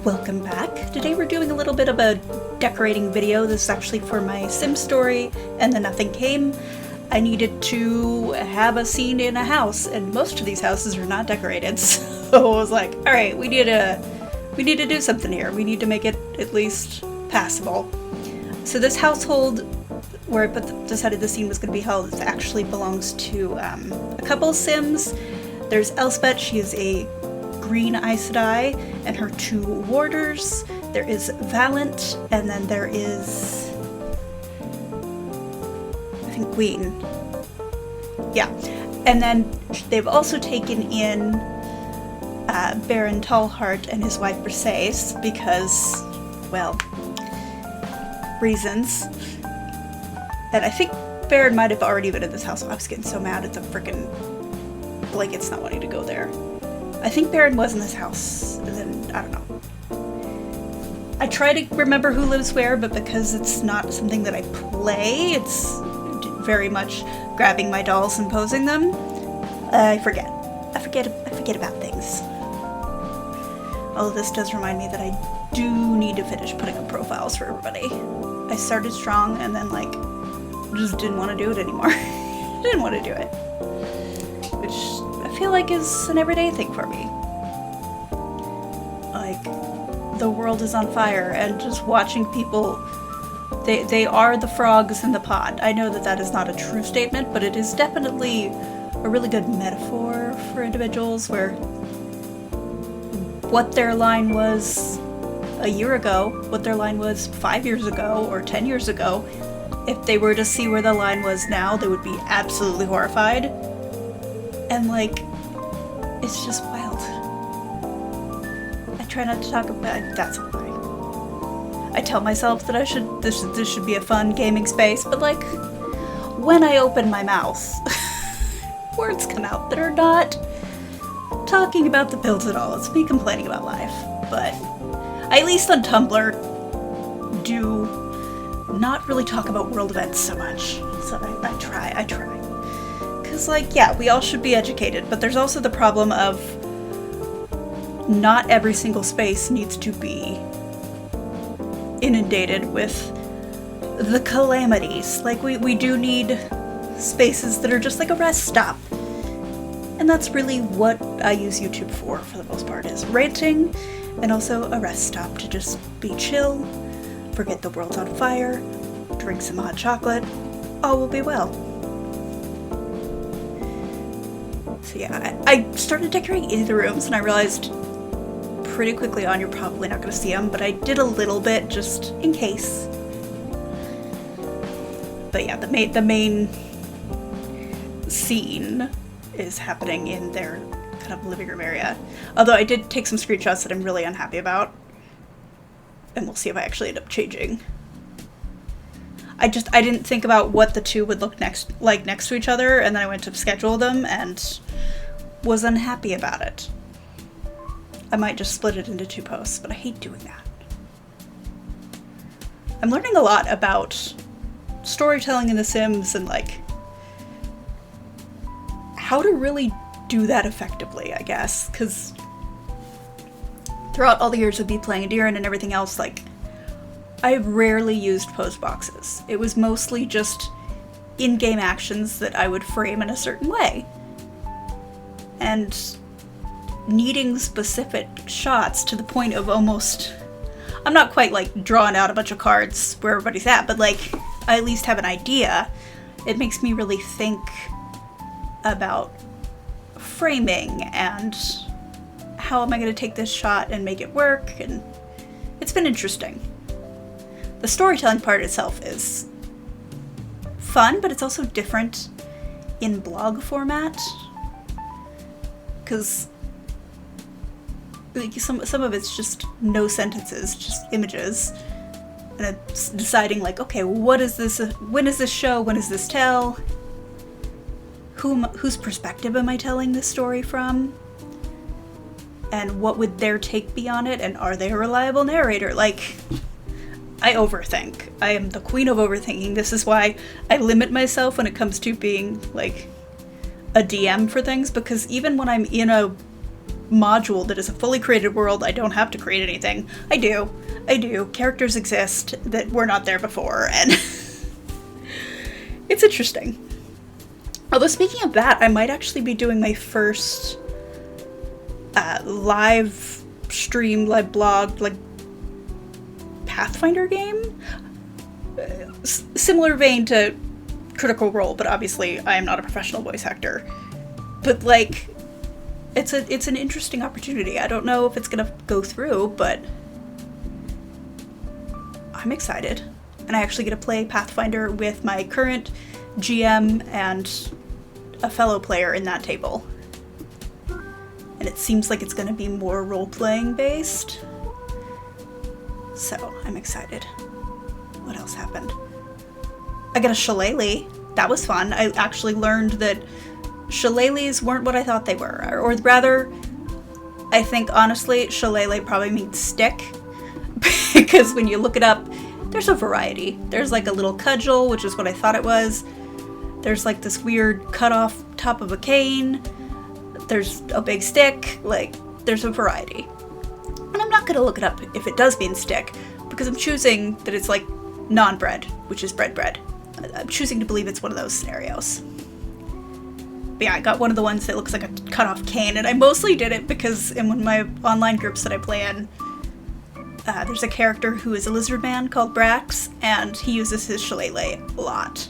Welcome back. Today we're doing a little bit of a decorating video. This is actually for my Sim story, and then nothing came. I needed to have a scene in a house, and most of these houses are not decorated, so I was like, alright, we need to do something here. We need to make it at least passable. So this household where I decided the scene was going to be held actually belongs to a couple Sims. There's Elspeth, she is a green Aes Sedai, and her two warders. There is Valent, and then there is, I think, Gwyn. Yeah. And then they've also taken in Baron Tallheart and his wife Briseis because, well, reasons. And I think Baron might have already been in this house. I was getting so mad at the frickin' blankets not wanting to go there. I think Baron was in this house, and then, I don't know. I try to remember who lives where, but because it's not something that I play, it's very much grabbing my dolls and posing them, I forget. I forget about things. Although this does remind me that I do need to finish putting up profiles for everybody. I started strong, and then, like, just didn't want to do it anymore. Didn't want to do it. Which I feel like is an everyday thing for me. Like, the world is on fire, and just watching people, they are the frogs in the pot. I know that that is not a true statement, but it is definitely a really good metaphor for individuals where what their line was a year ago, what their line was 5 years ago, or 10 years ago, if they were to see where the line was now, they would be absolutely horrified. And, like, it's just wild. I try not to talk about that's a lie. I tell myself that this should be a fun gaming space, but, like, when I open my mouth, words come out that are not talking about the builds at all. It's me complaining about life. But I, at least on Tumblr, do not really talk about world events so much. So I try. Because, like, yeah, we all should be educated, but there's also the problem of not every single space needs to be inundated with the calamities. Like, we do need spaces that are just like a rest stop. And that's really what I use YouTube for the most part, is ranting, and also a rest stop to just be chill, forget the world's on fire, drink some hot chocolate, all will be well. So yeah, I started decorating into the rooms, and I realized pretty quickly on you're probably not going to see them, but I did a little bit just in case. But yeah, the main scene is happening in their kind of living room area. Although I did take some screenshots that I'm really unhappy about, and we'll see if I actually end up changing. I didn't think about what the two would look next to each other, and then I went to schedule them and was unhappy about it. I might just split it into 2 posts, but I hate doing that. I'm learning a lot about storytelling in The Sims and, like, how to really do that effectively, I guess, because throughout all the years of me playing Adiran and everything else, like, I rarely used pose boxes. It was mostly just in-game actions that I would frame in a certain way. And needing specific shots to the point of almost... I'm not quite, like, drawing out a bunch of cards where everybody's at, but, like, I at least have an idea. It makes me really think about framing and how am I going to take this shot and make it work, and it's been interesting. The storytelling part itself is fun, but it's also different in blog format, because like, some of it's just no sentences, just images, and it's deciding, like, okay, what is this, when is this show, when is this tell, whose perspective am I telling this story from, and what would their take be on it, and are they a reliable narrator? Like, I overthink. I am the queen of overthinking. This is why I limit myself when it comes to being, like, a DM for things, because even when I'm in a module that is a fully created world. I don't have to create anything. I do. Characters exist that were not there before, and it's interesting. Although, speaking of that, I might actually be doing my first live stream, live blog, like, Pathfinder game? Similar vein to Critical Role, but obviously I am not a professional voice actor. But, like, it's an interesting opportunity. I don't know if it's gonna go through, but I'm excited. And I actually get to play Pathfinder with my current GM and a fellow player in that table. And it seems like it's gonna be more role-playing based. So, I'm excited. What else happened? I got a shillelagh. That was fun. I actually learned that shillelaghs weren't what I thought they were. Or rather, I think, honestly, shillelagh probably means stick. Because when you look it up, there's a variety. There's like a little cudgel, which is what I thought it was. There's like this weird cut-off top of a cane. There's a big stick. Like, there's a variety. And I'm not going to look it up if it does mean stick, because I'm choosing that it's like non-bread, which is bread. I'm choosing to believe it's one of those scenarios. But yeah, I got one of the ones that looks like a cut-off cane, and I mostly did it because in one of my online groups that I play in, there's a character who is a lizard man called Brax, and he uses his shillelagh a lot.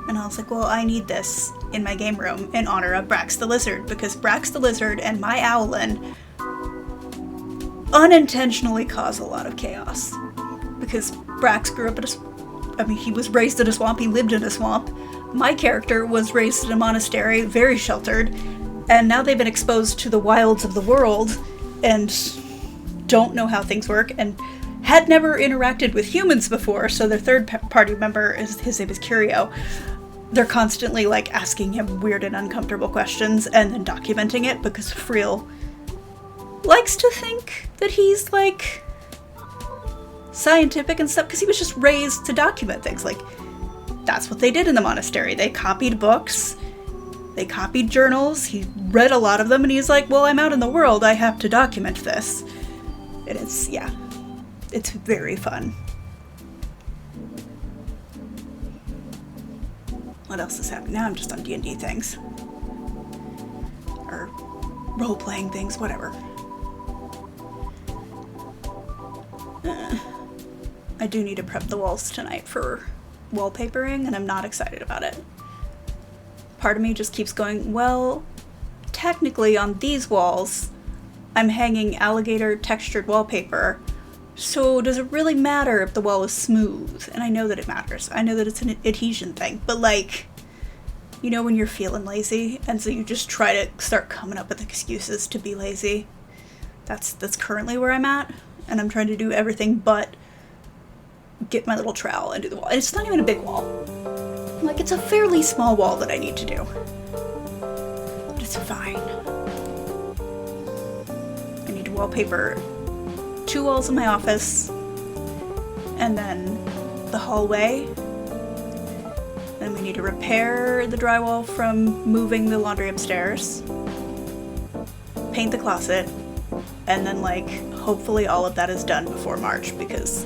And I was like, well, I need this in my game room in honor of Brax the Lizard, because Brax the Lizard and my Owlin unintentionally cause a lot of chaos. Because Brax grew up he was raised in a swamp, he lived in a swamp. My character was raised in a monastery, very sheltered, and now they've been exposed to the wilds of the world and don't know how things work and had never interacted with humans before, so their third party member, his name is Curio. They're constantly, like, asking him weird and uncomfortable questions and then documenting it, because Friel likes to think that he's, like, scientific and stuff, because he was just raised to document things. Like, that's what they did in the monastery. They copied books, they copied journals, he read a lot of them, and he's like, well, I'm out in the world, I have to document this. And it's, yeah, it's very fun. What else is happening? Now I'm just on D&D things. Or role-playing things, whatever. I do need to prep the walls tonight for wallpapering, and I'm not excited about it. Part of me just keeps going, well, technically on these walls, I'm hanging alligator textured wallpaper, so does it really matter if the wall is smooth? And I know that it matters. I know that it's an adhesion thing, but like, you know when you're feeling lazy, and so you just try to start coming up with excuses to be lazy? That's currently where I'm at, and I'm trying to do everything but get my little trowel and do the wall. And it's not even a big wall. Like, it's a fairly small wall that I need to do. But it's fine. I need to wallpaper 2 walls in my office, and then the hallway. Then we need to repair the drywall from moving the laundry upstairs, paint the closet, and then, like, hopefully all of that is done before March, because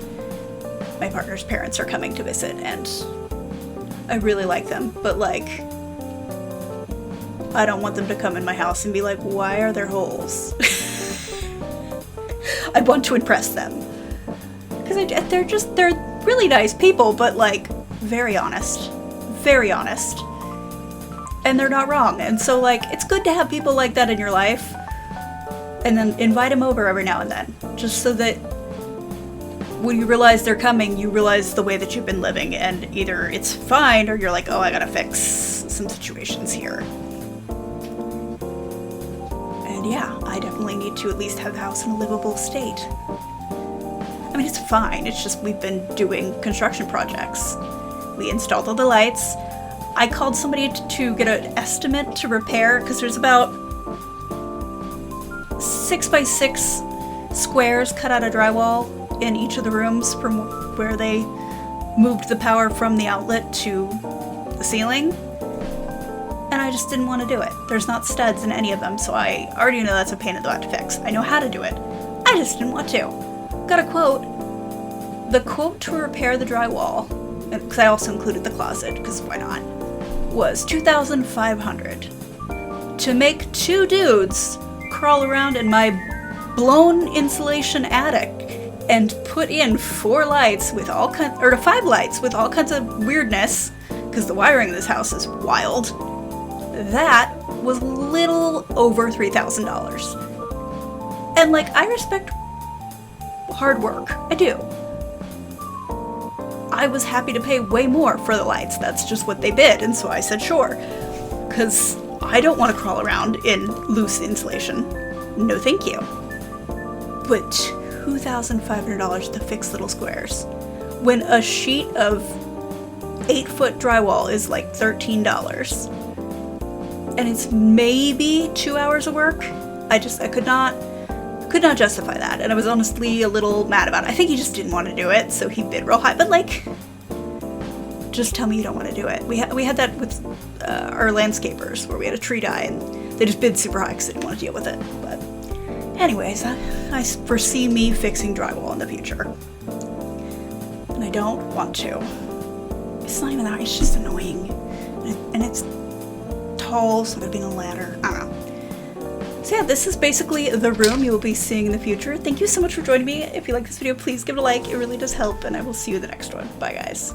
my partner's parents are coming to visit, and I really like them, but, like, I don't want them to come in my house and be like, why are there holes? I want to impress them. Because they're really nice people, but, like, very honest. Very honest. And they're not wrong. And so, like, it's good to have people like that in your life. And then invite them over every now and then. Just so that when you realize they're coming, you realize the way that you've been living. And either it's fine, or you're like, oh, I gotta fix some situations here. And yeah, I definitely need to at least have the house in a livable state. I mean, it's fine. It's just we've been doing construction projects. We installed all the lights. I called somebody to get an estimate to repair, because there's about 6 by 6 squares cut out of drywall in each of the rooms from where they moved the power from the outlet to the ceiling. And and I just didn't want to do it. There's not studs in any of them, so I already know that's a pain in the butt to fix. I know how to do it. I just didn't want to. Got a quote. The quote to repair the drywall, because I also included the closet, because why not, was $2,500. To make 2 dudes crawl around in my blown insulation attic and put in 4 lights with all kinds, or to 5 lights with all kinds of weirdness, because the wiring in this house is wild, that was little over $3,000. And like, I respect hard work. I do. I was happy to pay way more for the lights. That's just what they bid, and so I said sure. Because I don't want to crawl around in loose insulation. No thank you. But $2,500 to fix little squares, when a sheet of 8-foot drywall is like $13. And it's maybe 2 hours of work. I could not justify that, and I was honestly a little mad about it. I think he just didn't want to do it, so he bid real high. But like, just tell me you don't want to do it. We had that with our landscapers, where we had a tree die, and they just bid super high because they didn't want to deal with it. But anyways, I foresee me fixing drywall in the future, and I don't want to. It's not even that. It's just annoying, and it's tall, so there'd be a ladder. I don't know. So yeah, this is basically the room you will be seeing in the future. Thank you so much for joining me. If you like this video, please give it a like. It really does help, and I will see you in the next one. Bye, guys.